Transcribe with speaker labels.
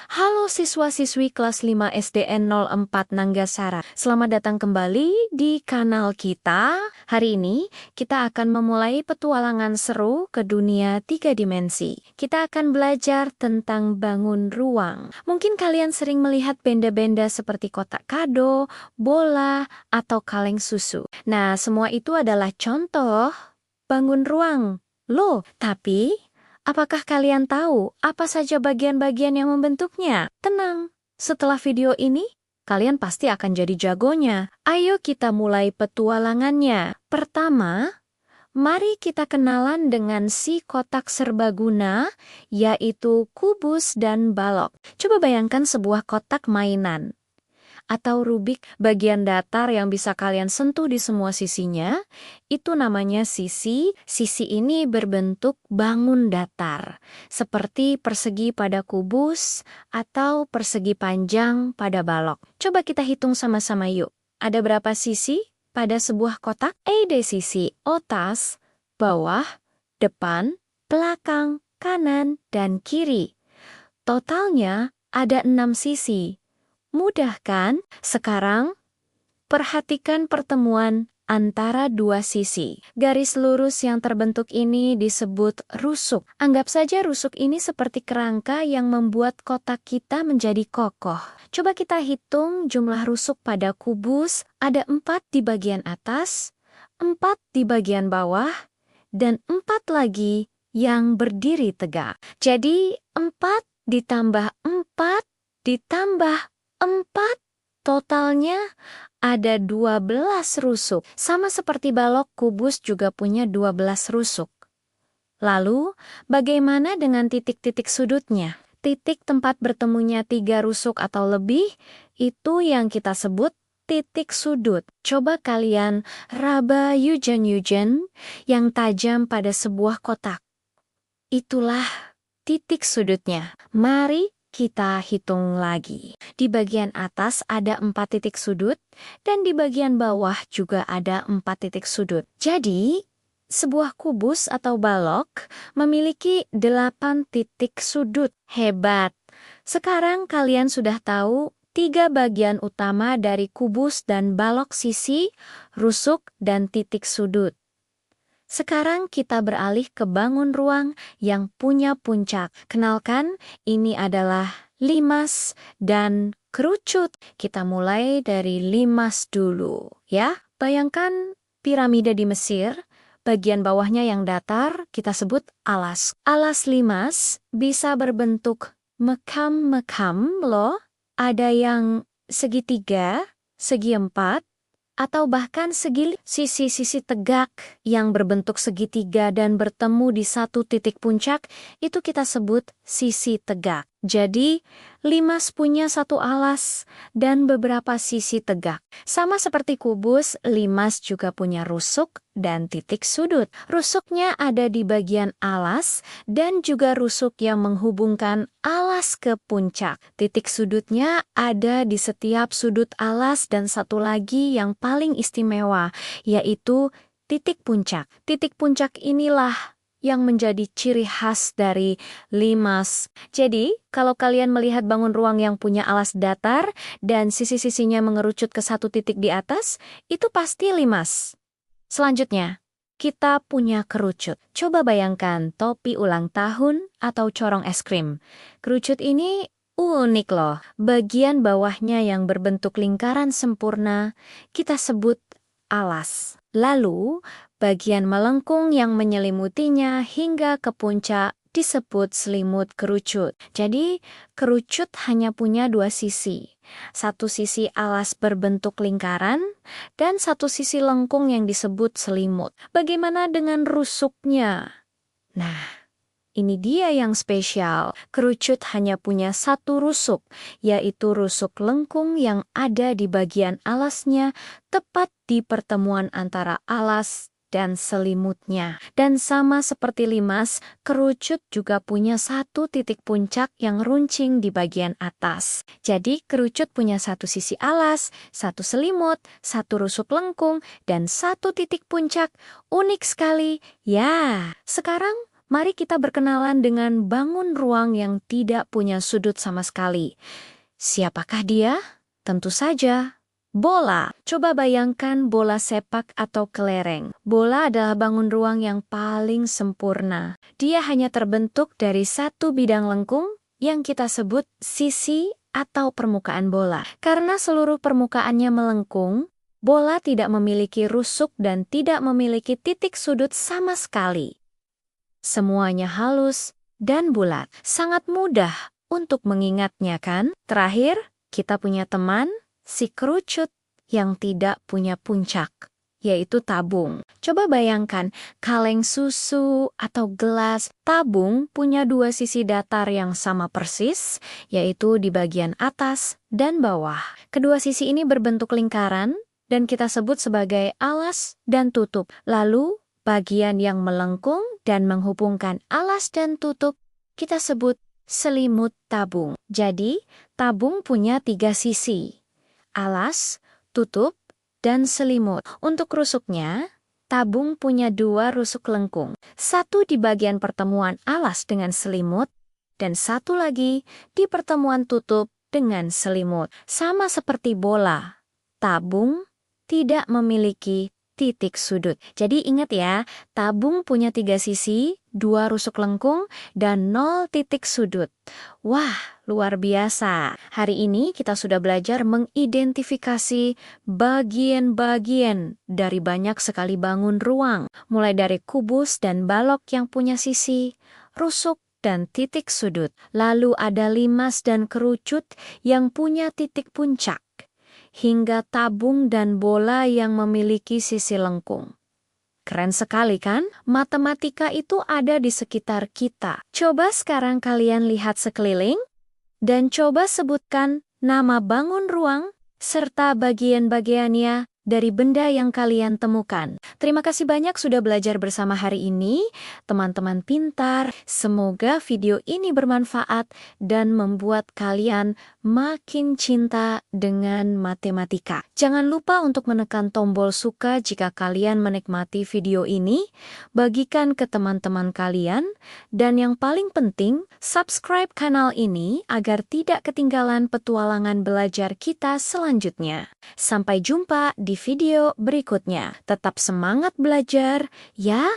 Speaker 1: Halo siswa-siswi kelas 5 SDN 04 Nanggasara. Selamat datang kembali di kanal kita. Hari ini kita akan memulai petualangan seru ke dunia 3 dimensi. Kita akan belajar tentang bangun ruang. Mungkin kalian sering melihat benda-benda seperti kotak kado, bola, atau kaleng susu. Nah, semua itu adalah contoh bangun ruang. Loh, tapi apakah kalian tahu apa saja bagian-bagian yang membentuknya? Tenang, setelah video ini, kalian pasti akan jadi jagonya. Ayo kita mulai petualangannya. Pertama, mari kita kenalan dengan si kotak serbaguna, yaitu kubus dan balok. Coba bayangkan sebuah kotak mainan atau Rubik bagian datar yang bisa kalian sentuh di semua sisinya, itu namanya sisi. Sisi ini berbentuk bangun datar, seperti persegi pada kubus atau persegi panjang pada balok. Coba kita hitung sama-sama yuk. Ada berapa sisi pada sebuah kotak? Ada sisi atas, bawah, depan, belakang, kanan, dan kiri. Totalnya ada 6 sisi. Mudah kan? Sekarang, perhatikan pertemuan antara dua sisi. Garis lurus yang terbentuk ini disebut rusuk. Anggap saja rusuk ini seperti kerangka yang membuat kotak kita menjadi kokoh. Coba kita hitung jumlah rusuk pada kubus. Ada 4 di bagian atas, 4 di bagian bawah, dan 4 lagi yang berdiri tegak. Jadi 4 ditambah 4 ditambah 4, totalnya ada 12 rusuk. Sama seperti balok, kubus juga punya 12 rusuk. Lalu, bagaimana dengan titik-titik sudutnya? Titik tempat bertemunya 3 rusuk atau lebih, itu yang kita sebut titik sudut. Coba kalian raba yujen-yujen yang tajam pada sebuah kotak. Itulah titik sudutnya. Mari kita hitung lagi. Di bagian atas ada 4 titik sudut, dan di bagian bawah juga ada 4 titik sudut. Jadi, sebuah kubus atau balok memiliki 8 titik sudut. Hebat! Sekarang kalian sudah tahu 3 bagian utama dari kubus dan balok: sisi, rusuk, dan titik sudut. Sekarang kita beralih ke bangun ruang yang punya puncak. Kenalkan, ini adalah limas dan kerucut. Kita mulai dari limas dulu, ya. Bayangkan piramida di Mesir, bagian bawahnya yang datar kita sebut alas. Alas limas bisa berbentuk mekam-mekam loh. Ada yang segitiga, segi 4, atau bahkan sisi-sisi tegak yang berbentuk segitiga dan bertemu di satu titik puncak, itu kita sebut sisi tegak. Jadi, limas punya satu alas dan beberapa sisi tegak. Sama seperti kubus, limas juga punya rusuk dan titik sudut. Rusuknya ada di bagian alas dan juga rusuk yang menghubungkan alas ke puncak. Titik sudutnya ada di setiap sudut alas dan satu lagi yang paling istimewa, yaitu titik puncak. Titik puncak inilah yang menjadi ciri khas dari limas. Jadi, kalau kalian melihat bangun ruang yang punya alas datar dan sisi-sisinya mengerucut ke satu titik di atas, itu pasti limas. Selanjutnya, kita punya kerucut. Coba bayangkan topi ulang tahun atau corong es krim. Kerucut ini unik loh. Bagian bawahnya yang berbentuk lingkaran sempurna, kita sebut alas. Lalu, bagian melengkung yang menyelimutinya hingga ke puncak disebut selimut kerucut. Jadi, kerucut hanya punya 2 sisi. Satu sisi alas berbentuk lingkaran, dan satu sisi lengkung yang disebut selimut. Bagaimana dengan rusuknya? Nah, ini dia yang spesial. Kerucut hanya punya 1 rusuk, yaitu rusuk lengkung yang ada di bagian alasnya, tepat di pertemuan antara alas dan selimutnya. Dan sama seperti limas, kerucut juga punya 1 titik puncak yang runcing di bagian atas. Jadi kerucut punya 1 sisi alas, 1 selimut, 1 rusuk lengkung, dan 1 titik puncak. Unik sekali. Ya, sekarang Mari kita berkenalan dengan bangun ruang yang tidak punya sudut sama sekali. Siapakah dia? Tentu saja bola. Coba bayangkan bola sepak atau kelereng. Bola adalah bangun ruang yang paling sempurna. Dia hanya terbentuk dari satu bidang lengkung yang kita sebut sisi atau permukaan bola. Karena seluruh permukaannya melengkung, bola tidak memiliki rusuk dan tidak memiliki titik sudut sama sekali. Semuanya halus dan bulat. Sangat mudah untuk mengingatnya kan? Terakhir, kita punya teman, si kerucut yang tidak punya puncak, yaitu tabung. Coba bayangkan, kaleng susu atau gelas. Tabung punya dua sisi datar yang sama persis, yaitu di bagian atas dan bawah. Kedua sisi ini berbentuk lingkaran, dan kita sebut sebagai alas dan tutup. Lalu, bagian yang melengkung dan menghubungkan alas dan tutup kita sebut selimut tabung. Jadi, tabung punya 3 sisi: alas, tutup, dan selimut. Untuk rusuknya, tabung punya 2 rusuk lengkung. Satu di bagian pertemuan alas dengan selimut, dan satu lagi di pertemuan tutup dengan selimut. Sama seperti bola, tabung tidak memiliki titik sudut. Jadi ingat ya, tabung punya 3 sisi, 2 rusuk lengkung, dan 0 titik sudut. Wah, luar biasa. Hari ini kita sudah belajar mengidentifikasi bagian-bagian dari banyak sekali bangun ruang. Mulai dari kubus dan balok yang punya sisi, rusuk, dan titik sudut. Lalu ada limas dan kerucut yang punya titik puncak, hingga tabung dan bola yang memiliki sisi lengkung. Keren sekali kan? Matematika itu ada di sekitar kita. Coba sekarang kalian lihat sekeliling, dan coba sebutkan nama bangun ruang, serta bagian-bagiannya dari benda yang kalian temukan. Terima kasih banyak sudah belajar bersama hari ini, teman-teman pintar. Semoga video ini bermanfaat dan membuat kalian makin cinta dengan matematika. Jangan lupa untuk menekan tombol suka jika kalian menikmati video ini, bagikan ke teman-teman kalian, dan yang paling penting, subscribe kanal ini agar tidak ketinggalan petualangan belajar kita selanjutnya. Sampai jumpa di video berikutnya. Tetap semangat belajar, ya!